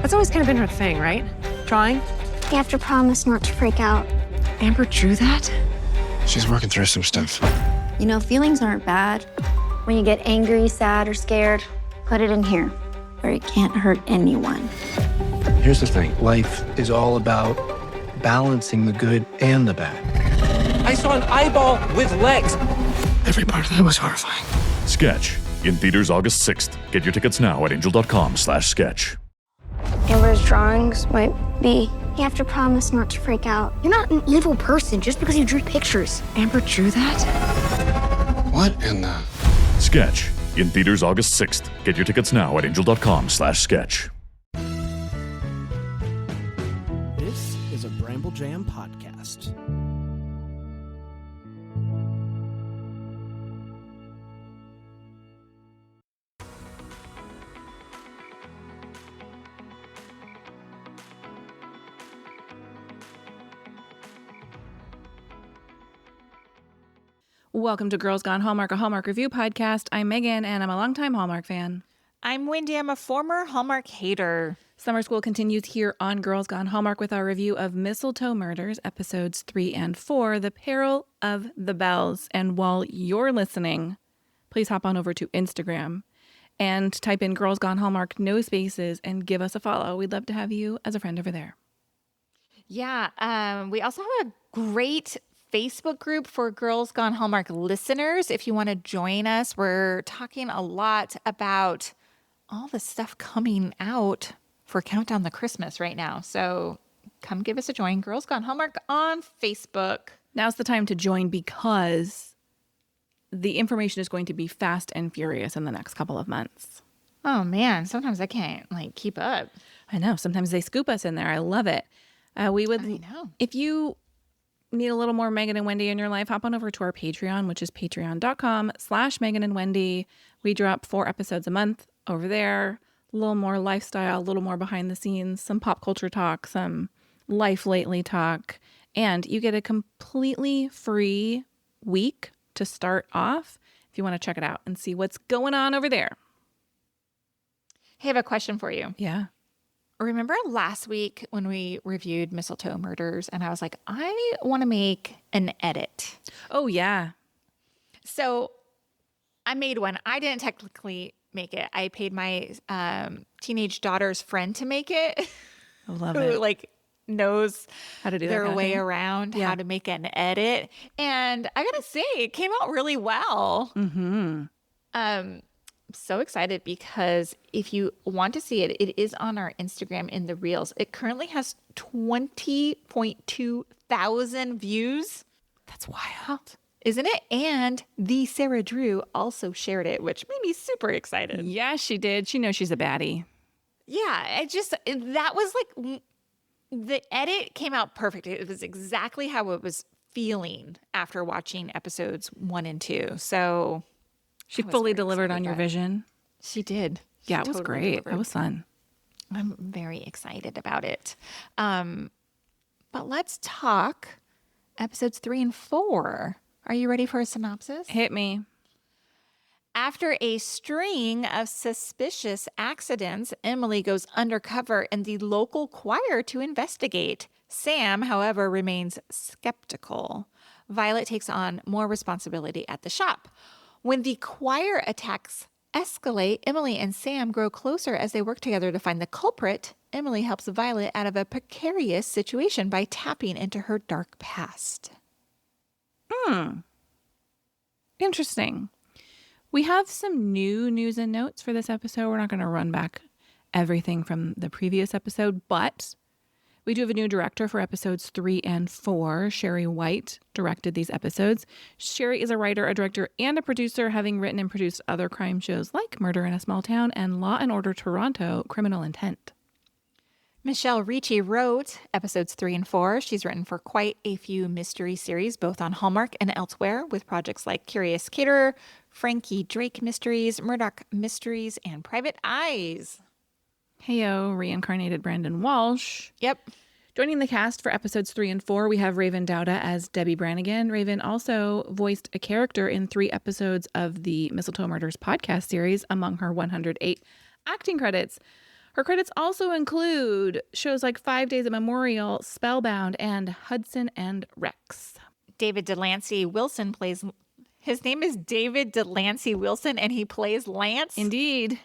That's always kind of been her thing, right? Drawing? You have to promise not to freak out. Amber drew that? She's working through some stuff. You know, feelings aren't bad. When you get angry, sad, or scared, put it in here, where it can't hurt anyone. Here's the thing. Life is all about balancing the good and the bad. I saw an eyeball with legs. Every part of that was horrifying. Sketch. In theaters August 6th. Get your tickets now at angel.com/sketch. Amber's drawings might be. You have to promise not to freak out. You're not an evil person just because you drew pictures. Amber drew that? What in the... Sketch. In theaters August 6th. Get your tickets now at angel.com/sketch. This is a Bramble Jam podcast. Welcome to Girls Gone Hallmark, a Hallmark review podcast. I'm Megan, and I'm a longtime Hallmark fan. I'm Wendy. I'm a former Hallmark hater. Summer school continues here on Girls Gone Hallmark with our review of Mistletoe Murders, episodes 3 and 4, The Peril of the Bells. And while you're listening, please hop on over to Instagram and type in Girls Gone Hallmark, no spaces, and give us a follow. We'd love to have you as a friend over there. Yeah, we also have a great Facebook group for Girls Gone Hallmark listeners. If you want to join us, we're talking a lot about all the stuff coming out for Countdown to Christmas right now. So come give us a join. Girls Gone Hallmark on Facebook. Now's the time to join because the information is going to be fast and furious in the next couple of months. Oh man, sometimes I can't keep up. I know. Sometimes they scoop us in there. I love it. I know. If you need a little more Megan and Wendy in your life, hop on over to our Patreon, which is patreon.com/Megan and Wendy. We drop 4 episodes a month over there. A little more lifestyle, a little more behind the scenes, some pop culture talk, some life lately talk. And you get a completely free week to start off if you want to check it out and see what's going on over there. Hey, I have a question for you. Yeah. Remember last week when we reviewed Mistletoe Murders and I was like, I want to make an edit. Oh, yeah. So I made one. I didn't technically make it. I paid my teenage daughter's friend to make it. I love who, it. Knows how to do their that way around how to make an edit. And I got to say, it came out really well. Mm-hmm. So excited because if you want to see it, it is on our Instagram in the Reels. It currently has 20.2 thousand views. That's wild. Isn't it? And the Sarah Drew also shared it, which made me super excited. Yeah, she did. She knows she's a baddie. Yeah, that was the edit came out perfect. It was exactly how it was feeling after watching episodes 1 and 2. So she fully delivered on your vision. She did. Yeah, it was great. That was fun. I'm very excited about it. But let's talk episodes 3 and 4. Are you ready for a synopsis? Hit me. After a string of suspicious accidents, Emily goes undercover in the local choir to investigate. Sam, however, remains skeptical. Violet takes on more responsibility at the shop. When the choir attacks escalate, Emily and Sam grow closer as they work together to find the culprit. Emily helps Violet out of a precarious situation by tapping into her dark past. Interesting. We have some new news and notes for this episode. We're not going to run back everything from the previous episode, but we do have a new director for episodes 3 and 4. Sherry White directed these episodes. Sherry is a writer, a director, and a producer, having written and produced other crime shows like Murder in a Small Town and Law and Order Toronto, Criminal Intent. Michelle Ricci wrote episodes 3 and 4. She's written for quite a few mystery series, both on Hallmark and elsewhere, with projects like Curious Caterer, Frankie Drake Mysteries, Murdoch Mysteries, and Private Eyes. Heyo, reincarnated Brandon Walsh. Yep. Joining the cast for episodes 3 and 4, we have Raven Dowda as Debbie Brannigan. Raven also voiced a character in 3 episodes of the Mistletoe Murders podcast series among her 108 acting credits. Her credits also include shows like 5 Days of Memorial, Spellbound, and Hudson and Rex. David Delancey Wilson plays. His name is David Delancey Wilson, and he plays Lance. Indeed.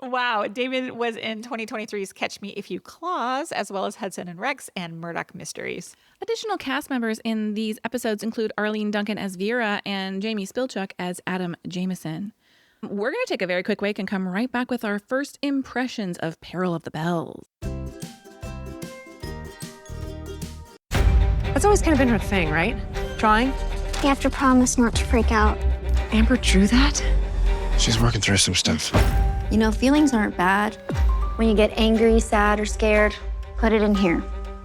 Wow. David was in 2023's Catch Me If You Claws, as well as Hudson and Rex and Murdoch Mysteries. Additional cast members in these episodes include Arlene Duncan as Vera and Jamie Spilchuk as Adam Jameson. We're going to take a very quick break and come right back with our first impressions of Peril of the Bells. That's always kind of been her thing, right? Drawing? You have to promise not to freak out. Amber drew that? She's working through some stuff. You know, feelings aren't bad. When you get angry, sad, or scared, put it in here,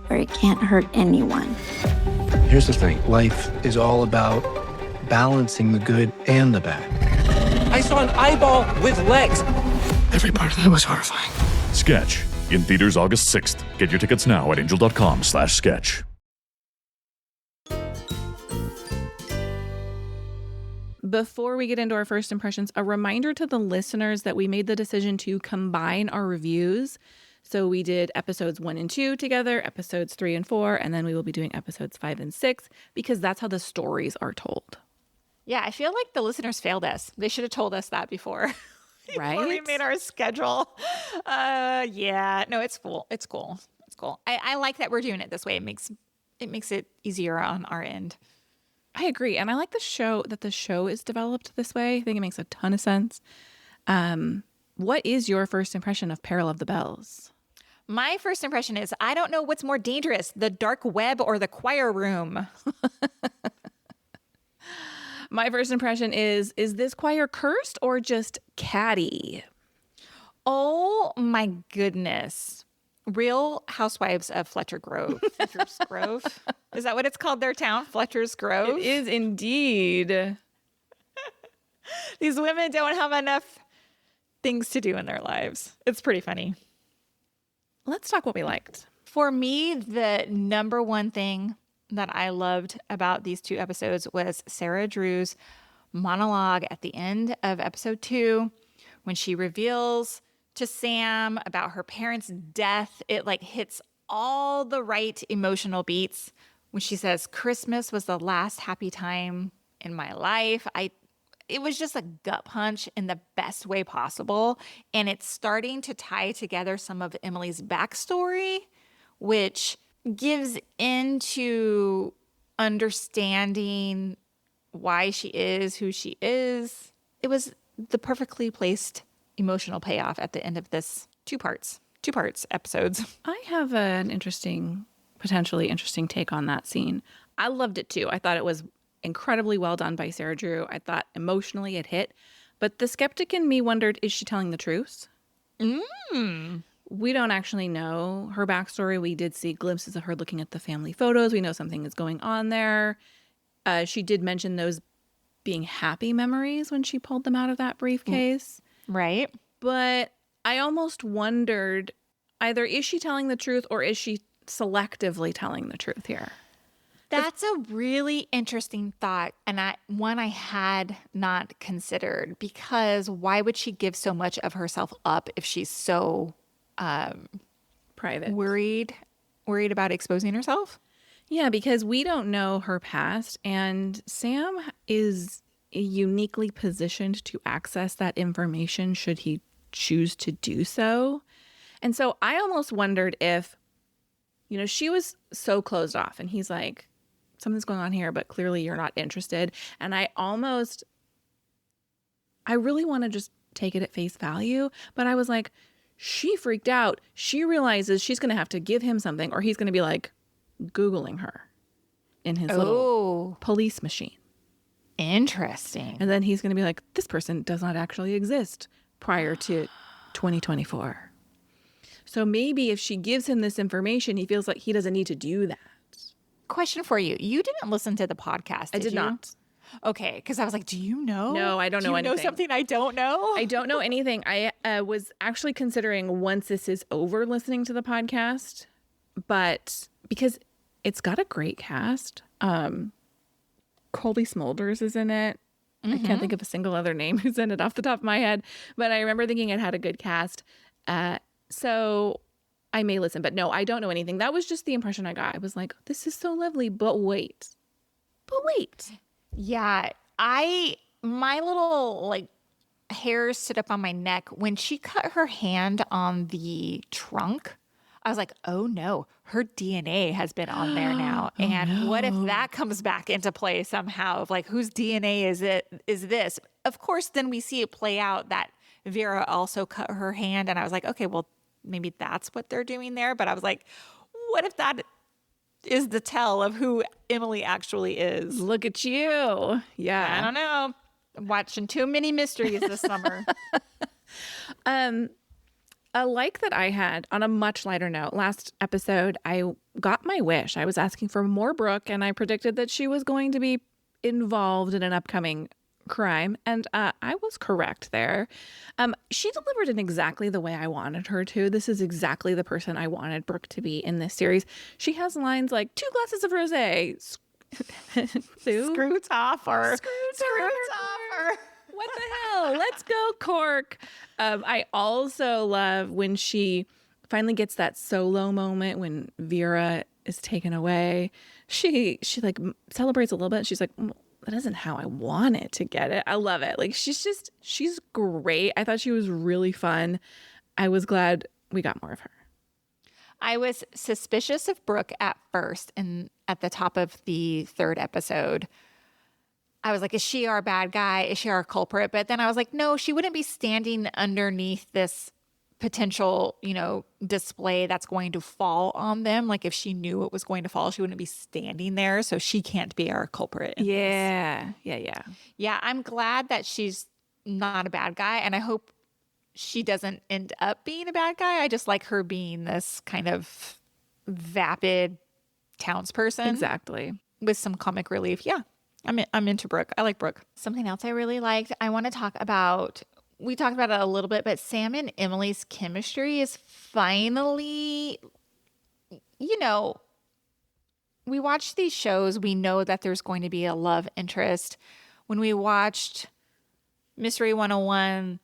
where it can't hurt anyone. Here's the thing. Life is all about balancing the good and the bad. I saw an eyeball with legs. Every part of that was horrifying. Sketch, in theaters August 6th. Get your tickets now at angel.com/sketch. Before we get into our first impressions, a reminder to the listeners that we made the decision to combine our reviews. So we did episodes 1 and 2 together, episodes 3 and 4, and then we will be doing episodes 5 and 6 because that's how the stories are told. Yeah, I feel like the listeners failed us. They should have told us that before. Right? Before we made our schedule. Yeah, no, it's cool. It's cool. It's cool. I like that we're doing it this way. It makes it easier on our end. I agree. And I like the show is developed this way. I think it makes a ton of sense. What is your first impression of Peril of the Bells? My first impression is I don't know what's more dangerous, the dark web or the choir room. My first impression is this choir cursed or just catty? Oh my goodness. Real Housewives of Fletcher Grove. Fletcher's Grove? Is that what it's called, their town? Fletcher's Grove? It is indeed. These women don't have enough things to do in their lives. It's pretty funny. Let's talk what we liked. For me, the number one thing that I loved about these 2 episodes was Sarah Drew's monologue at the end of episode 2 when she reveals to Sam about her parents' death. It like hits all the right emotional beats when she says, Christmas was the last happy time in my life. It was just a gut punch in the best way possible. And it's starting to tie together some of Emily's backstory, which gives into understanding why she is who she is. It was the perfectly placed emotional payoff at the end of this two parts episodes. I have an potentially interesting take on that scene. I loved it too. I thought it was incredibly well done by Sarah Drew. I thought emotionally it hit, but the skeptic in me wondered, is she telling the truth? We don't actually know her backstory. We did see glimpses of her looking at the family photos. We know something is going on there. She did mention those being happy memories when she pulled them out of that briefcase. Right. But I almost wondered, either is she telling the truth or is she selectively telling the truth here? That's a really interesting thought, and one I had not considered, because why would she give so much of herself up if she's so private, worried about exposing herself? Yeah, because we don't know her past, and Sam is uniquely positioned to access that information should he choose to do so. And so I almost wondered if, she was so closed off, and he's like, something's going on here, but clearly you're not interested. And I really want to just take it at face value. But I was like, she freaked out. She realizes she's going to have to give him something, or he's going to be like Googling her in his little police machine. Interesting. And then he's going to be like, this person does not actually exist prior to 2024. So maybe if she gives him this information, he feels like he doesn't need to do that. Question for you. You didn't listen to the podcast, I did not. Okay, because I was like, do you know? No, I don't know anything. Do you know something I don't know? I don't know anything. I was actually considering, once this is over, listening to the podcast. But because it's got a great cast. Colby Smulders is in it. I can't think of a single other name who's in it off the top of my head. But I remember thinking it had a good cast. So I may listen, but no, I don't know anything. That was just the impression I got. I was like, this is so lovely, but wait. Yeah, my little like hairs stood up on my neck when she cut her hand on the trunk. I was like, oh no, her DNA has been on there now. What if that comes back into play somehow? Of like, whose DNA is this? Of course, then we see it play out that Vera also cut her hand. And I was like, okay, well, maybe that's what they're doing there. But I was like, what if that is the tell of who Emily actually is? Look at you. Yeah. I don't know. I'm watching too many mysteries this summer. A like that I had on a much lighter note, last episode, I got my wish. I was asking for more Brooke, and I predicted that she was going to be involved in an upcoming crime. And I was correct there. She delivered in exactly the way I wanted her to. This is exactly the person I wanted Brooke to be in this series. She has lines like 2 glasses of rosé. Screw topper. What the hell? Let's go, Cork. I also love when she finally gets that solo moment when Vera is taken away. She like celebrates a little bit. She's like, that isn't how I wanted to get it. I love it. Like she's great. I thought she was really fun. I was glad we got more of her. I was suspicious of Brooke at first and at the top of the 3rd episode. I was like, is she our bad guy? Is she our culprit? But then I was like, no, she wouldn't be standing underneath this potential, display that's going to fall on them. Like if she knew it was going to fall, she wouldn't be standing there. So she can't be our culprit. Yeah. Yeah, I'm glad that she's not a bad guy. And I hope she doesn't end up being a bad guy. I just like her being this kind of vapid townsperson. Exactly. With some comic relief. Yeah. I'm into Brooke. I like Brooke. Something else I really liked, I want to talk about, we talked about it a little bit, but Sam and Emily's chemistry is finally, we watch these shows, we know that there's going to be a love interest. When we watched Mystery 101,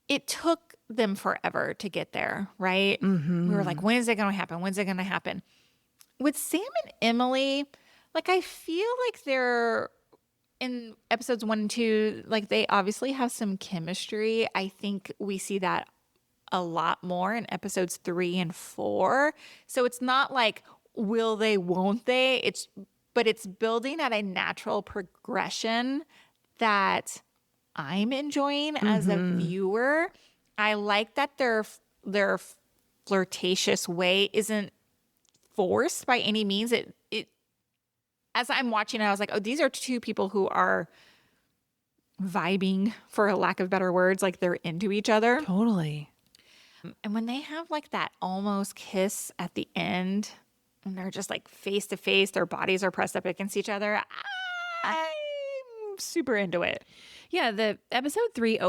it took them forever to get there, right? Mm-hmm. We were like, when is it going to happen? When's it going to happen? With Sam and Emily, like, I feel like they're in episodes 1 and 2, like they obviously have some chemistry. I think we see that a lot more in episodes 3 and 4. So it's not like, will they, won't they? But it's building at a natural progression that I'm enjoying as a viewer. I like that their flirtatious way isn't forced by any means. It as I'm watching it, I was like, oh, these are 2 people who are vibing, for a lack of better words, like they're into each other. Totally. And when they have like that almost kiss at the end, and they're just like face to face, their bodies are pressed up against each other, I'm super into it. Yeah, the episode 3,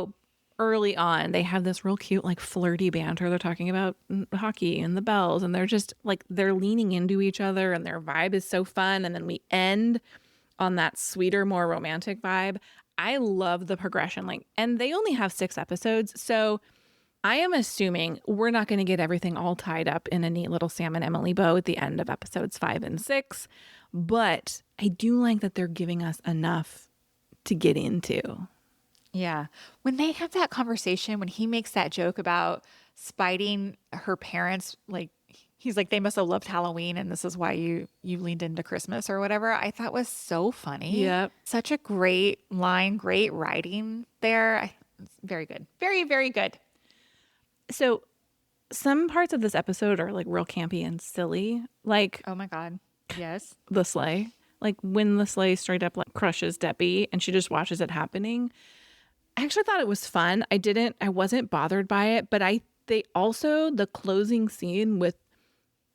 early on, they have this real cute, like flirty banter. They're talking about hockey and the Bells, and they're just like, they're leaning into each other and their vibe is so fun. And then we end on that sweeter, more romantic vibe. I love the progression. And they only have 6 episodes. So I am assuming we're not going to get everything all tied up in a neat little Sam and Emily bow at the end of episodes 5 and 6. But I do like that they're giving us enough to get into. Yeah. When they have that conversation, when he makes that joke about spiting her parents, like he's like, they must have loved Halloween and this is why you leaned into Christmas or whatever, I thought was so funny. Yep. Such a great line, great writing there. It's very good. Very, very good. So some parts of this episode are like real campy and silly. Like, oh my God. Yes. The sleigh. Like when the sleigh straight up like crushes Debbie and she just watches it happening. I actually thought it was fun. I wasn't bothered by it, but they also, the closing scene with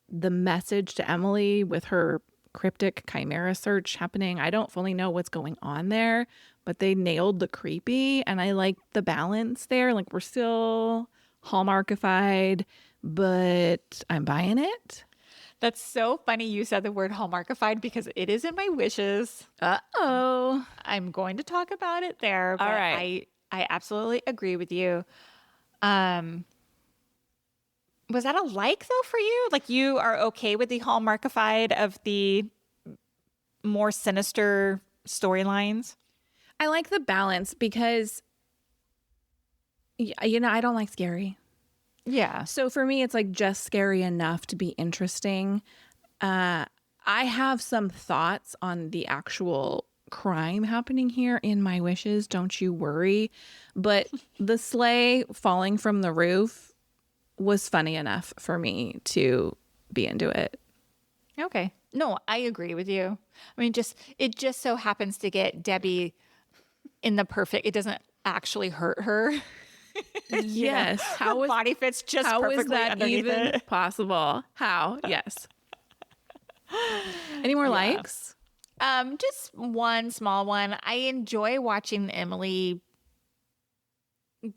the message to Emily with her cryptic chimera search happening. I don't fully know what's going on there, but they nailed the creepy and I like the balance there. Like we're still Hallmarkified, but I'm buying it. That's so funny you said the word Hallmarkified because it is in my wishes. Uh-oh. I'm going to talk about it there. But all right. I absolutely agree with you. Was that a like, though, for you? Like, you are okay with the hallmarkified of the more sinister storylines? I like the balance because, I don't like scary. Yeah. So for me, it's like just scary enough to be interesting. I have some thoughts on the actual crime happening here in my wishes. Don't you worry. But the sleigh falling from the roof was funny enough for me to be into it. Okay. No, I agree with you. I mean, it just so happens to get Debbie in the perfect, it doesn't actually hurt her. Yes. How her body fits just how perfectly is that underneath even it. possible? How? Yes. Any more likes? Just one small one. I enjoy watching Emily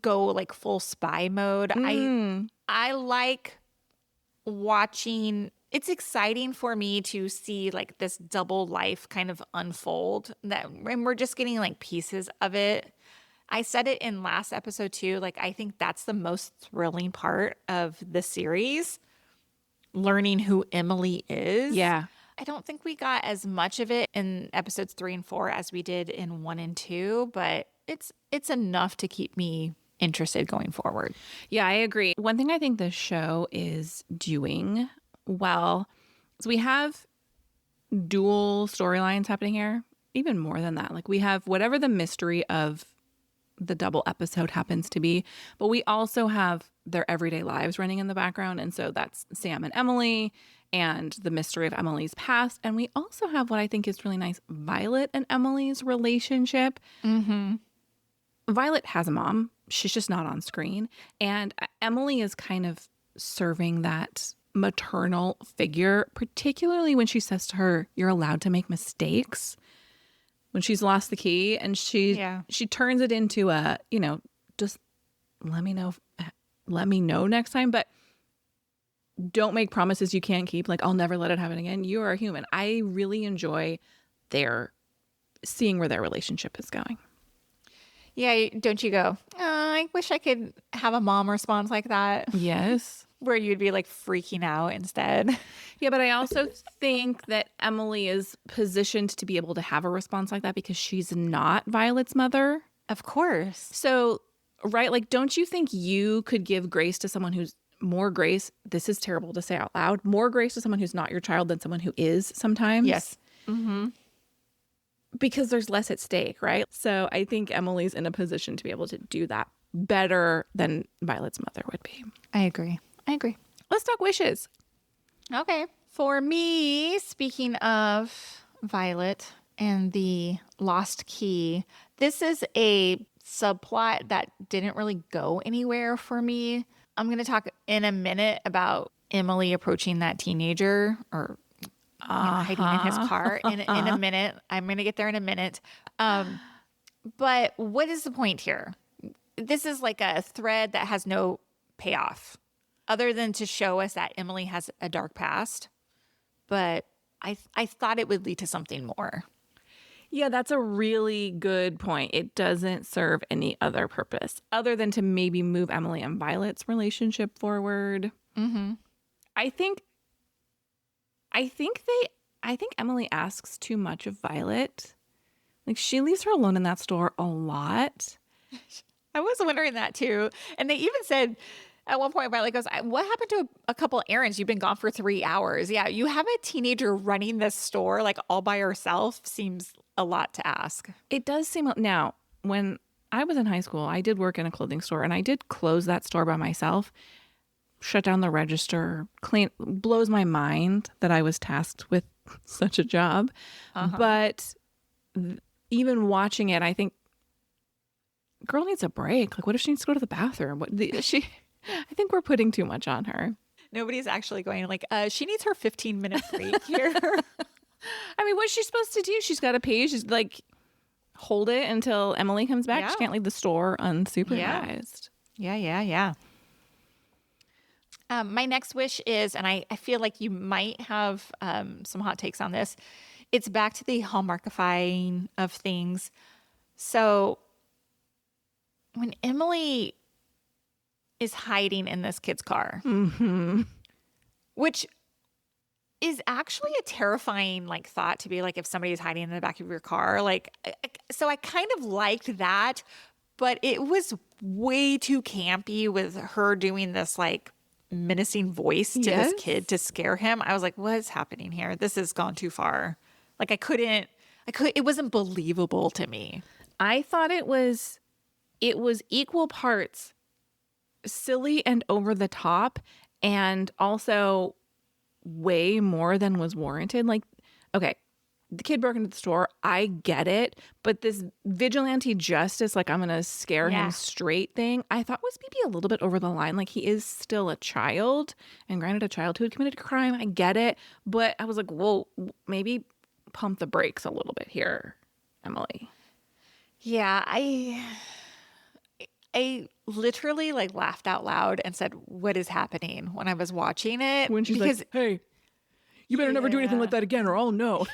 go like full spy mode. I like watching. It's exciting for me to see like this double life kind of unfold, and we're just getting like pieces of it. I said it in last episode too. Like, I think that's the most thrilling part of the series, learning who Emily is. Yeah. I don't think we got as much of it in episodes 3 and 4 as we did in 1 and 2, but it's enough to keep me interested going forward. Yeah, I agree. One thing I think this show is doing well is we have dual storylines happening here, even more than that. Like, we have whatever the mystery of the double episode happens to be, but we also have their everyday lives running in the background. And so that's Sam and Emily and the mystery of Emily's past. And we also have what I think is really nice, Violet and Emily's relationship. Mm-hmm. Violet has a mom. She's just not on screen. And Emily is kind of serving that maternal figure, particularly when she says to her, "You're allowed to make mistakes." When she's lost the key, and she turns it into a, just let me know next time, but don't make promises you can't keep. Like, I'll never let it happen again. You are a human. I really enjoy seeing where their relationship is going. Yeah, don't you go, I wish I could have a mom response like that. Yes. Where you'd be like freaking out instead. Yeah, but I also think that Emily is positioned to be able to have a response like that because she's not Violet's mother. Of course. So, right, like, don't you think you could give grace to someone who's more grace? This is terrible to say out loud. More grace to someone who's not your child than someone who is sometimes. Yes. Mm-hmm. Because there's less at stake, right? So I think Emily's in a position to be able to do that better than Violet's mother would be. I agree. Let's talk wishes. Okay. For me, speaking of Violet and the lost key, this is a subplot that didn't really go anywhere for me. I'm going to talk in a minute about Emily approaching that teenager or hiding in his car in a minute. I'm going to get there in a minute. But what is the point here? This is like a thread that has no payoff other than to show us that Emily has a dark past. But I thought it would lead to something more. Yeah, that's a really good point. It doesn't serve any other purpose other than to maybe move Emily and Violet's relationship forward. Mm-hmm. I think Emily asks too much of Violet. Like, she leaves her alone in that store a lot. I was wondering that too. And they even said at one point, Violet goes, "What happened to a couple errands? You've been gone for 3 hours." Yeah, you have a teenager running this store like all by herself seems a lot to ask. It does seem. Now, when I was in high school, I did work in a clothing store, and I did close that store by myself, shut down the register, clean. Blows my mind that I was tasked with such a job. But even watching it, I think, girl needs a break. Like, what if she needs to go to the bathroom? I think we're putting too much on her. Nobody's actually going like, she needs her 15-minute break here. I mean, what's she supposed to do? She's got to pay. She's like, hold it until Emily comes back. Yeah. She can't leave the store unsupervised. Yeah. My next wish is, and I feel like you might have some hot takes on this, it's back to the hallmarkifying of things. So when Emily is hiding in this kid's car. Mm-hmm. Which is actually a terrifying like thought to be like if somebody is hiding in the back of your car. Like, so I kind of liked that, but it was way too campy with her doing this like menacing voice to this kid to scare him. I was like, what is happening here? This has gone too far. Like it wasn't believable to me. I thought it was equal parts silly and over the top, and also way more than was warranted. Like, okay, the kid broke into the store, I get it, but this vigilante justice, like I'm gonna scare him straight thing, I thought was maybe a little bit over the line. Like, he is still a child, and granted, a child who had committed a crime, I get it, but I was like, whoa, maybe pump the brakes a little bit here, Emily. Yeah, I literally like laughed out loud and said, what is happening when I was watching it? When she's like, hey, you better never do anything like that again or I'll know.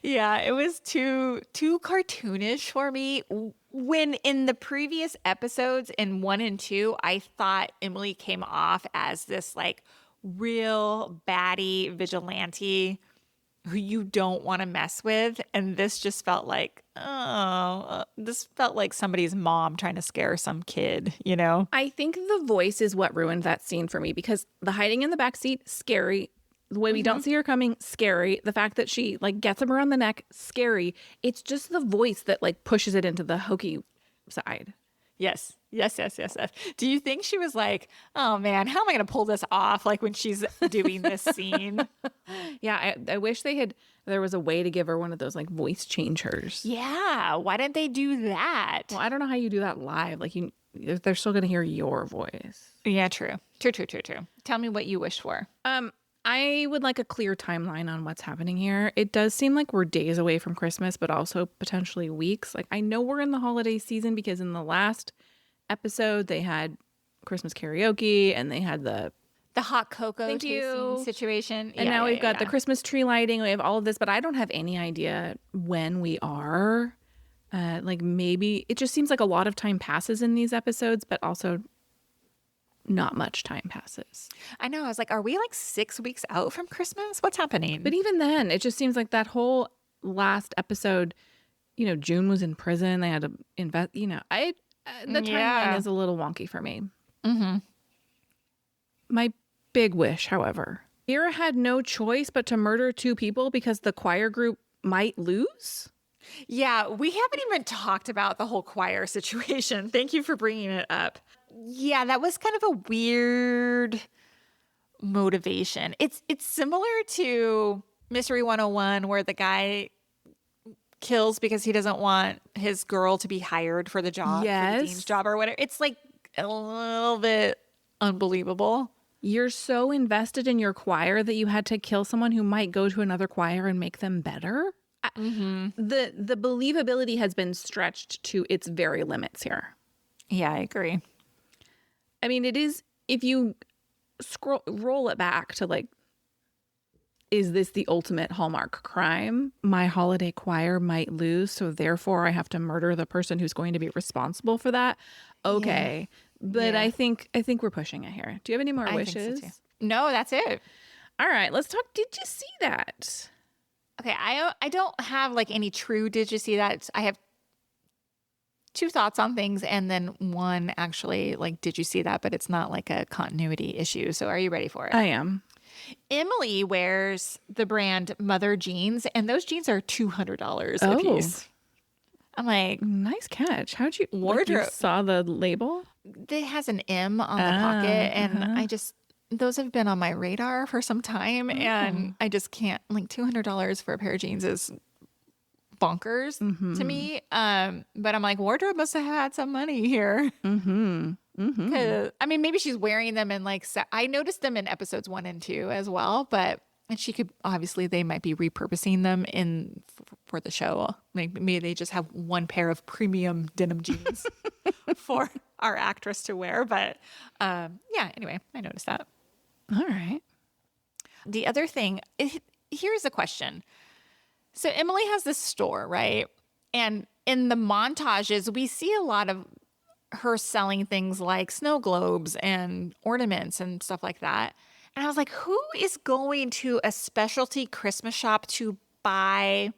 Yeah, it was too cartoonish for me. When in the previous episodes in 1 and 2, I thought Emily came off as this like real baddie vigilante who you don't want to mess with. And this just felt like, this felt like somebody's mom trying to scare some kid, you know? I think the voice is what ruined that scene for me, because the hiding in the backseat, scary. The way we don't see her coming, scary. The fact that she like gets him around the neck, scary. It's just the voice that like pushes it into the hokey side. Yes. Do you think she was like, oh man, how am I going to pull this off? Like when she's doing this scene? Yeah, I wish there was a way to give her one of those like voice changers. Yeah. Why didn't they do that? Well, I don't know how you do that live. Like they're still going to hear your voice. Yeah, true. Tell me what you wish for. I would like a clear timeline on what's happening here. It does seem like we're days away from Christmas, but also potentially weeks. Like, I know we're in the holiday season because in the last episode they had Christmas karaoke and they had the hot cocoa tasting situation. And now we've got the Christmas tree lighting. We have all of this, but I don't have any idea when we are. Like, maybe it just seems like a lot of time passes in these episodes, but also not much time passes. I know. I was like, are we like 6 weeks out from Christmas? What's happening? But even then, it just seems like that whole last episode, you know, June was in prison. They had to invest, you know, the timeline is a little wonky for me. Mm-hmm. My big wish, however, Vera had no choice but to murder 2 people because the choir group might lose. Yeah, we haven't even talked about the whole choir situation. Thank you for bringing it up. Yeah, that was kind of a weird motivation. It's similar to Mystery 101 where the guy kills because he doesn't want his girl to be hired for the job, for the dean's job or whatever. It's like a little bit unbelievable. You're so invested in your choir that you had to kill someone who might go to another choir and make them better. Mm-hmm. The believability has been stretched to its very limits here. Yeah, I agree. I mean, it is, if you roll it back to like, is this the ultimate Hallmark crime? My holiday choir might lose, so therefore I have to murder the person who's going to be responsible for that. Okay. Yeah. But yeah. I think we're pushing it here. Do you have any more wishes? Think so too. No, that's it. All right, let's talk. Did you see that? Okay, I don't have like any true did you see that? I have 2 thoughts on things and then one actually like did you see that, but it's not like a continuity issue. So are you ready for it? I am. Emily wears the brand Mother jeans and those jeans are $200 a piece. I'm like, nice catch. How'd you wardrobe? Like you saw the label? It has an M on the pocket and those have been on my radar for some time and I just can't, like $200 for a pair of jeans is bonkers to me. But I'm like, wardrobe must have had some money here. I mean, maybe she's wearing them in like, I noticed them in episodes 1 and 2 as well, but and she could, obviously they might be repurposing them for the show. Maybe they just have one pair of premium denim jeans for our actress to wear. But anyway, I noticed that. All right. The other thing, here's a question. So Emily has this store, right? And in the montages, we see a lot of her selling things like snow globes and ornaments and stuff like that. And I was like, who is going to a specialty Christmas shop to buy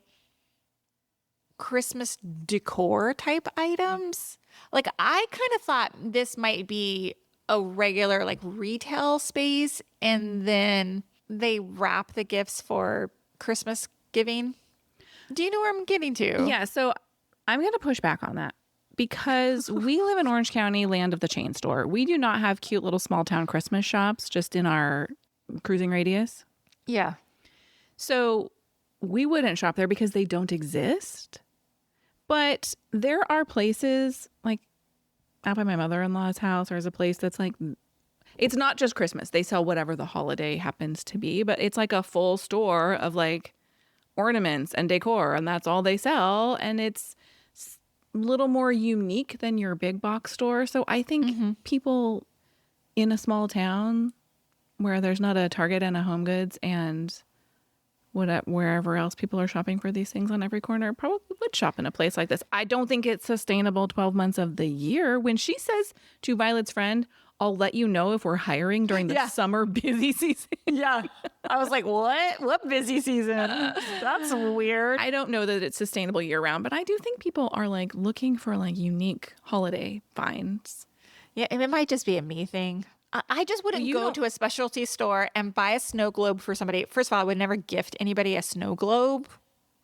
Christmas decor type items? Like, I kind of thought this might be a regular like retail space, and then they wrap the gifts for Christmas giving. Do you know where I'm getting to? Yeah, so I'm going to push back on that because we live in Orange County, land of the chain store. We do not have cute little small town Christmas shops just in our cruising radius. Yeah. So we wouldn't shop there because they don't exist. But there are places like out by my mother-in-law's house, there's a place that's like, it's not just Christmas. They sell whatever the holiday happens to be, but it's like a full store of like ornaments and decor, and that's all they sell. And it's a little more unique than your big box store. So I think people in a small town where there's not a Target and a Home Goods and wherever else people are shopping for these things on every corner probably would shop in a place like this. I don't think it's sustainable 12 months of the year. When she says to Violet's friend, I'll let you know if we're hiring during the summer busy season. Yeah. I was like, what? What busy season? That's weird. I don't know that it's sustainable year round, but I do think people are like looking for like unique holiday finds. Yeah, and it might just be a me thing. I just wouldn't go to a specialty store and buy a snow globe for somebody. First of all, I would never gift anybody a snow globe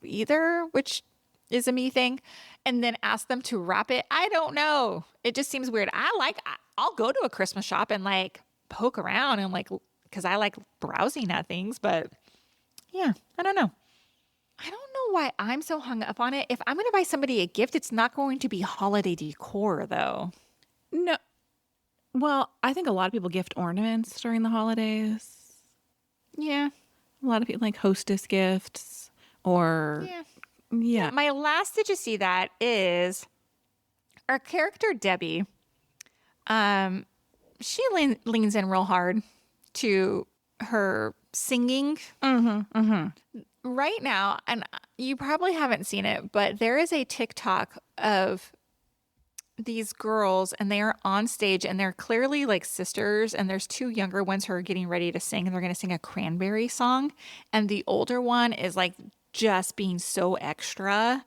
either, which is a me thing. And then ask them to wrap it. I don't know. It just seems weird. I'll go to a Christmas shop and like poke around and like, because I like browsing at things. But yeah, I don't know. I don't know why I'm so hung up on it. If I'm going to buy somebody a gift, it's not going to be holiday decor though. No. Well, I think a lot of people gift ornaments during the holidays. Yeah. A lot of people like hostess gifts or... Yeah. My last did you see that is our character Debbie. She leans in real hard to her singing. Right now, and you probably haven't seen it, but there is a TikTok of these girls and they are on stage and they're clearly like sisters, and there's two younger ones who are getting ready to sing, and they're going to sing a Cranberry song, and the older one is like just being so extra,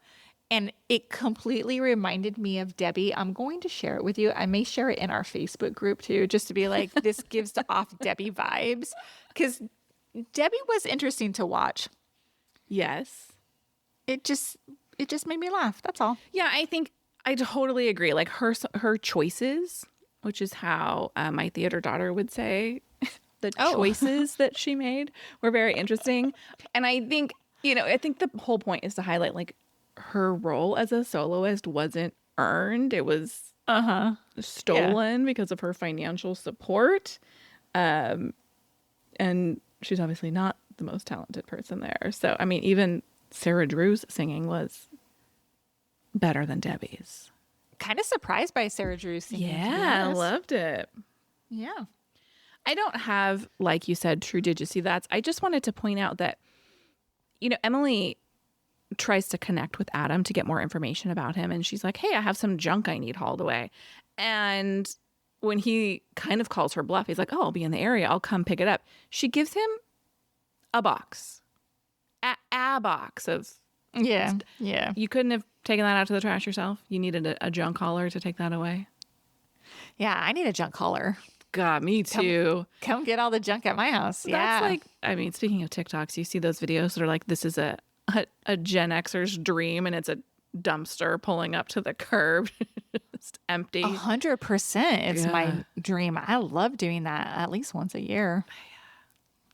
and it completely reminded me of Debbie. I'm going to share it with you. I may share it in our Facebook group too, just to be like, this gives off Debbie vibes, because Debbie was interesting to watch. Yes. It just made me laugh. That's all. Yeah, I think I totally agree. Like her choices, which is how my theater daughter would say the choices that she made were very interesting. And I think, I think the whole point is to highlight like her role as a soloist wasn't earned. It was stolen because of her financial support. And she's obviously not the most talented person there. So, I mean, even Sarah Drew's singing was better than Debbie's. Kind of surprised by Sarah Drew's singing. Yeah, I loved it. Yeah. I don't have, like you said, true did you see that? I just wanted to point out that, Emily tries to connect with Adam to get more information about him. And she's like, hey, I have some junk I need hauled away. And when he kind of calls her bluff, he's like, oh, I'll be in the area. I'll come pick it up. She gives him a box. A box of... Yeah. You couldn't have taken that out to the trash yourself? You needed a junk hauler to take that away? Yeah, I need a junk hauler. God, me too. Come get all the junk at my house. That's like, I mean, speaking of TikToks, you see those videos that are like, this is a Gen Xer's dream, and it's a dumpster pulling up to the curb. Just empty. 100%. It's my dream. I love doing that at least once a year.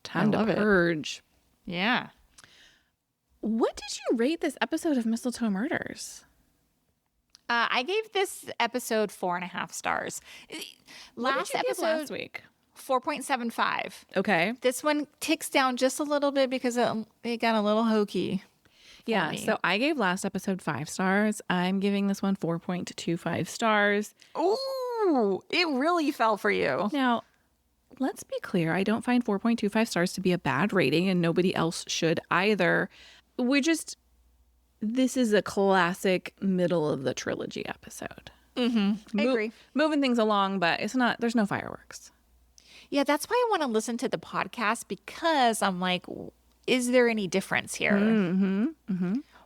Time to purge. Yeah. What did you rate this episode of Mistletoe Murders? I gave this episode 4.5 stars. What did you give last week? 4.75. Okay. This one ticks down just a little bit because it got a little hokey. Yeah. So I gave last episode 5 stars. I'm giving this one 4.25 stars. Ooh, it really fell for you. Now, let's be clear. I don't find 4.25 stars to be a bad rating, and nobody else should either. This is a classic middle of the trilogy episode. I agree. Moving things along, but there's no fireworks. Yeah, that's why I want to listen to the podcast, because I'm like, is there any difference here?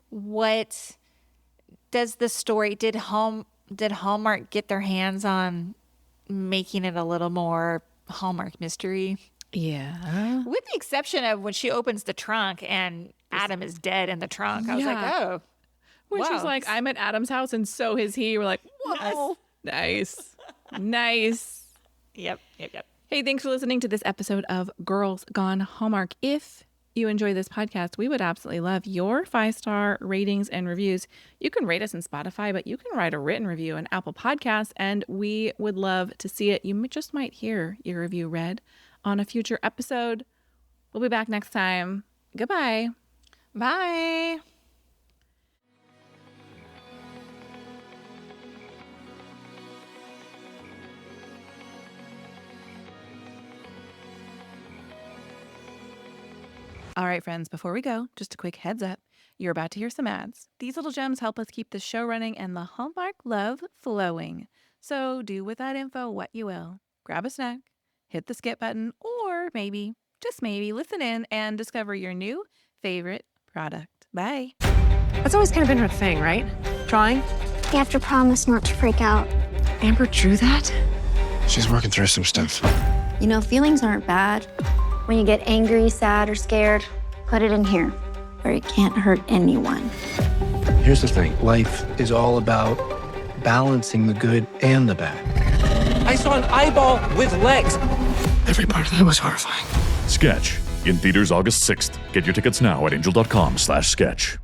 What does the story, did Hallmark get their hands on making it a little more Hallmark mystery? Yeah. With the exception of when she opens the trunk and Adam is dead in the trunk. I was like, oh. When she's wow. like, I'm at Adam's house and so is he. We're like, whoa. Nice. Nice. Yep. Hey, thanks for listening to this episode of Girls Gone Hallmark. If you enjoy this podcast, we would absolutely love your 5-star ratings and reviews. You can rate us in Spotify, but you can write a written review in Apple Podcasts, and we would love to see it. You just might hear your review read on a future episode. We'll be back next time. Goodbye. Bye. All right, friends, before we go, just a quick heads up. You're about to hear some ads. These little gems help us keep the show running and the Hallmark love flowing. So do with that info what you will. Grab a snack, hit the skip button, or maybe, just maybe, listen in and discover your new favorite product. Bye. That's always kind of been her thing, right? Drawing? You have to promise not to freak out. Amber drew that? She's working through some stuff. You know, feelings aren't bad. When you get angry, sad, or scared, put it in here, where it can't hurt anyone. Here's the thing. Life is all about balancing the good and the bad. I saw an eyeball with legs. Every part of that was horrifying. Sketch, in theaters August 6th. Get your tickets now at angel.com/sketch.